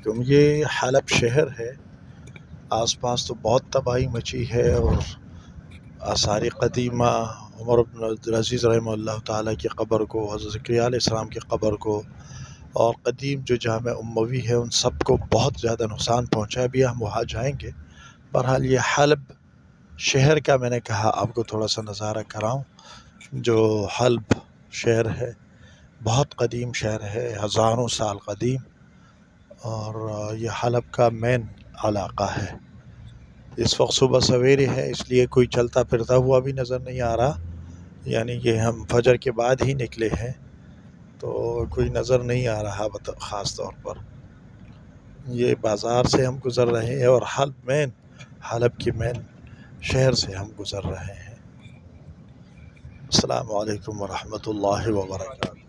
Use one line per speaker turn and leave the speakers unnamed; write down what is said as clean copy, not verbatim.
علیکم۔ یہ حلب شہر ہے، آس پاس تو بہت تباہی مچی ہے، اور آثار قدیمہ عمر بن عبدالعزیز رحمہ اللہ تعالیٰ کی قبر کو، حضرت زکریا علیہ السلام کی قبر کو، اور قدیم جو جامع اموی ہے ان سب کو بہت زیادہ نقصان پہنچا ہے۔ ابھی ہم وہاں جائیں گے۔ بہرحال یہ حلب شہر کا میں نے کہا آپ کو تھوڑا سا نظارہ کراؤں۔ جو حلب شہر ہے بہت قدیم شہر ہے، ہزاروں سال قدیم، اور یہ حلب کا مین علاقہ ہے۔ اس وقت صبح سویرے ہے، اس لیے کوئی چلتا پھرتا ہوا بھی نظر نہیں آ رہا، یعنی کہ ہم فجر کے بعد ہی نکلے ہیں تو کوئی نظر نہیں آ رہا خاص طور پر۔ یہ بازار سے ہم گزر رہے ہیں، اور حلب کی مین شہر سے ہم گزر رہے ہیں۔ السلام علیکم ورحمۃ اللہ وبرکاتہ۔